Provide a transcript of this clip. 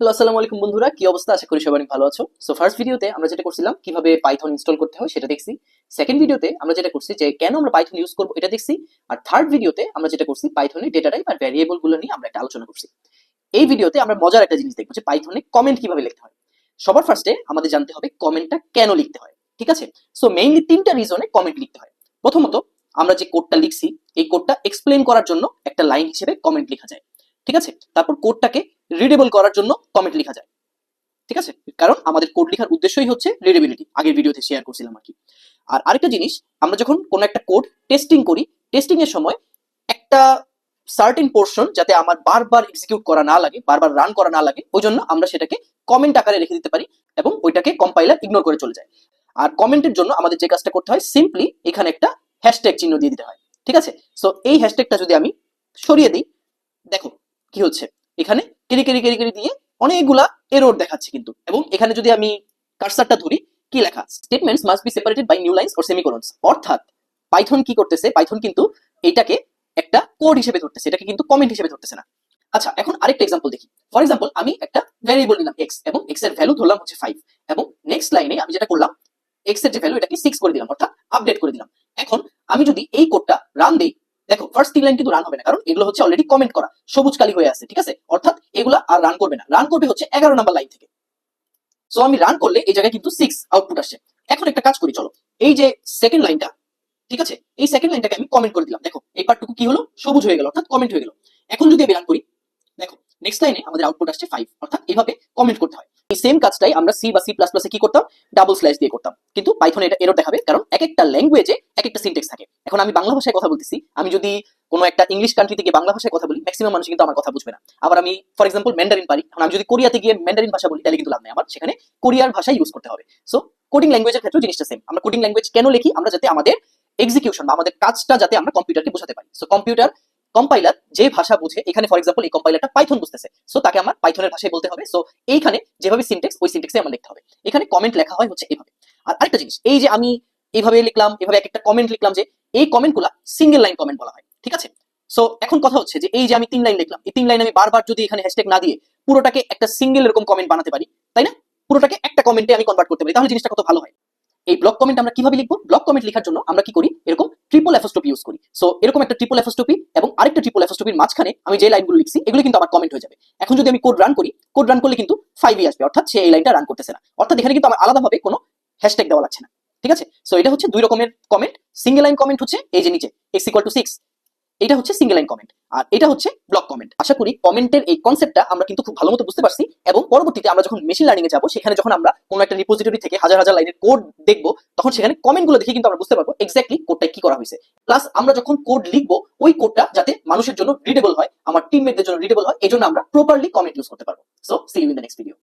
Hello, আসসালামু আলাইকুম বন্ধুরা, কি অবস্থা? আশা করি সবাই অনেক ভালো আছো। সো ফার্স্ট ভিডিওতে আমরা যেটা করছিলাম কিভাবে পাইথন ইনস্টল করতে হয় সেটা দেখছি। সেকেন্ড ভিডিওতে আমরা যেটা করছি যে কেন আমরা পাইথন ইউজ করব এটা দেখছি। আর থার্ড ভিডিওতে আমরা যেটা করছি পাইথনের ডেটা টাইপ আর ভ্যারিয়েবল গুলো নিয়ে আমরা একটা আলোচনা করছি। এই ভিডিওতে আমরা মজার একটা জিনিস দেখবো যে পাইথনে কমেন্ট কিভাবে লিখতে হয়। সবার ফার্স্টে আমাদের জানতে হবে কমেন্টটা কেন লিখতে হয়, ঠিক আছে? সো মেইনলি তিনটা রিজনে কমেন্ট লিখতে হয়। প্রথমত, আমরা যে কোডটা লিখছি এই কোডটা এক্সপ্লেইন করার জন্য একটা লাইন হিসেবে কমেন্ট লেখা যায়, ঠিক আছে? তারপর কোডটাকে রিডেবল করার জন্য কমেন্ট লেখা যায়, ঠিক আছে? কারণ আমাদের কোড লেখার উদ্দেশ্যই হচ্ছে রিডেবিলিটি, আগের ভিডিওতে শেয়ার করছিলাম আর কি। আর আরেকটা জিনিস, আমরা যখন কোনো একটা কোড টেস্টিং করি, টেস্টিং এর সময় একটা সার্টেন পোর্শন যাতে আমার বারবার এক্সিকিউট করা না লাগে, বারবার রান করা না লাগে, ওই জন্য আমরা সেটাকে কমেন্ট আকারে রেখে দিতে পারি এবং ওইটাকে কম্পাইলার ইগনোর করে চলে যায়। আর কমেন্টের জন্য আমাদের যে কাজটা করতে হয়, সিম্পলি এখানে একটা হ্যাশট্যাগ চিহ্ন দিয়ে দিতে হয়, ঠিক আছে? সো এই হ্যাশট্যাগটা যদি আমি সরিয়ে দিই, দেখো কি হচ্ছে, এখানে কেরি কেরি কেরি কেরি দিয়ে অনেকগুলা এরর দেখাচ্ছে কিন্তু। এবং এখানে যদি আমি কার্সারটা ধরি, কি লেখা? Statements must be separated by new lines or semicolons. অর্থাৎ পাইথন কি করতেছে, পাইথন কিন্তু এইটাকে একটা কোড হিসেবে ধরতেছে, এটাকে কিন্তু কমেন্ট হিসেবে ধরতেছে না। আচ্ছা, এখন আরেকটা এক্সাম্পল দেখি। ফর এক্সাম্পল, আমি একটা ভ্যারিয়েবল নিলাম এক্স এবং এক্স এর ভ্যালু ধরলাম হচ্ছে 5 এবং নেক্সট লাইনে আমি যেটা করলাম, এক্স এর যে ভ্যালু এটাকে 6 করে দিলাম, অর্থাৎ আপডেট করে দিলাম। এখন আমি যদি এই কোডটা রান দেই, দেখো ফার্স্ট 3 লাইন কিন্তু রান হবে না, কারণ এগুলো হচ্ছে অলরেডি কমেন্ট করা, সবুজ কালি হয়ে আছে, ঠিক আছে? অর্থাৎ এগুলা আর রান করবে না, রান করবে হচ্ছে 11 নাম্বার লাইন থেকে। সো আমি রান করলে এই জায়গায় কিন্তু 6 আউটপুট আসছে। এখন একটা কাজ করি, চলো এই যে সেকেন্ড লাইনটা, ঠিক আছে, এই সেকেন্ড লাইনটাকে আমি কমেন্ট করে দিলাম। দেখো এই পার্টটুকু কি হলো, সবুজ হয়ে গেল, অর্থাৎ কমেন্ট হয়ে গেল। এখন যদি আমি রান করি, দেখো নেক্সট লাইনে আমাদের আউটপুট আসছে 5, অর্থাৎ এইভাবে কমেন্ট করতে হয়। এই সেম কাজটাই আমরা সি বা সি প্লাস প্লাসে কি করতাম, ডাবল স্ল্যাশ দিয়ে করতাম। কিন্তু পাইথনে এটা এরর দেখাবে, কারণ এক একটা ল্যাঙ্গুয়েজে এক একটা সিনট্যাক্স থাকে। এখন আমি বাংলা ভাষায় কথা বলতেছি, আমি যদি কোনো একটা ইংলিশ কান্ট্রি থেকে বাংলা ভাষায় কথা বলি, ম্যাক্সিমাম মানুষ কিন্তু আমার কথা বুঝবে না। আবার আমি ফর এক্সাম্পল ম্যান্ডারিন পারি, এখন আমি যদি কোরিয়াতে গিয়ে ম্যান্ডারিন ভাষা বলি তাহলে কিন্তু লাভ নেই, আমার সেখানে কোরিয়ার ভাষা ইউজ করতে হবে। সো কোডিং ল্যাঙ্গুয়েজের ক্ষেত্রে জিনিসটা সেম। আমরা কোডিং ল্যাঙ্গুয়েজ কেন লিখি? আমরা যাতে আমাদের এক্সিকিউশন বা আমাদের কাজটা যাতে আমরা কম্পিউটারকে বোঝাতে পারি। সো কম্পিউটার কম্পাইলার যে ভাষা বুঝে, এখানে ফর এক্সাম্পল এই কম্পাইলারটা পাইথন বুঝতেছে, সো তাকে আমার পাইথনের ভাষায় বলতে হবে। সো এইখানে যেভাবে সিনট্যাক্স, ওই সিনট্যাক্সে আমার লিখতে হবে। এখানে কমেন্ট লেখা হয় হচ্ছে এইভাবে। আর আরেকটা জিনিস, এই যে আমি এইভাবে লিখলাম, এভাবে এক একটা কমেন্ট লিখলাম, যে এই কমেন্টগুলা সিঙ্গেল লাইন কমেন্ট বলা হয়, ঠিক আছে? সো এখন কথা হচ্ছে যে এই যে আমি 3 লাইন লিখলাম, এই 3 লাইন আমি বারবার যদি এখানে হ্যাশট্যাগ না দিয়ে পুরোটাকে একটা সিঙ্গেল এরকম কমেন্ট বানাতে পারি, তাই না? পুরোটাকে একটা কমেন্টে আমি কনভার্ট করতে পারি, তাহলে জিনিসটা কত ভালো হয়। এই ব্লক কমেন্ট আমরা কিভাবে লিখবো? ব্লক কমেন্ট লেখার জন্য আমরা কি করি, এরকম ট্রিপল অ্যাপোস্ট্রোফি ইউজ করি। সো এরকম একটা ট্রিপল অ্যাপোস্ট্রোফি এবং আরেকটা ট্রিপল অ্যাপোস্ট্রোফির মাঝখানে আমি যে লাইনগুলো লিখছি এগুলো কিন্তু আমার কমেন্ট হয়ে যাবে। এখন যদি আমি কোড রান করি, কোড রান করলে কিন্তু 5ই আসবে, অর্থাৎ সে এই লাইনটা রান করতেছে না, অর্থাৎ এখানে কিন্তু আমার আলাদাভাবে কোনো হ্যাশট্যাগ দেওয়া লাগছে না, ঠিক আছে? সো এটা হচ্ছে দুই রকমের কমেন্ট। সিঙ্গেল লাইন কমেন্ট হচ্ছে এই যে নিচে x = 6, এটা হচ্ছে সিঙ্গেল লাইন কমেন্ট, আর এটা হচ্ছে ব্লক কমেন্ট। আশা করি কমেন্টের এই কনসেপ্টটা আমরা কিন্তু খুব ভালো মতো বুঝতে পারছি, এবং পরবর্তীতে আমরা যখন মেশিন লার্নিং এ যাব, সেখানে যখন আমরা কোনো একটা রিপোজিটরি থেকে হাজার হাজার লাইনের কোড দেখবো, তখন সেখানে কমেন্টগুলো দেখে কিন্তু আমরা বুঝতে পারবো এক্স্যাক্টলি কোডটা কি করা হয়েছে। প্লাস আমরা যখন কোড লিখবো, ওই কোডটা যাতে মানুষের জন্য রিডেবল হয়, আমার টিমমেটদের জন্য রিডেবল হয়, এই জন্য আমরা প্রপারলি কমেন্ট ইউজ করতে পারবো। So see you in the next video.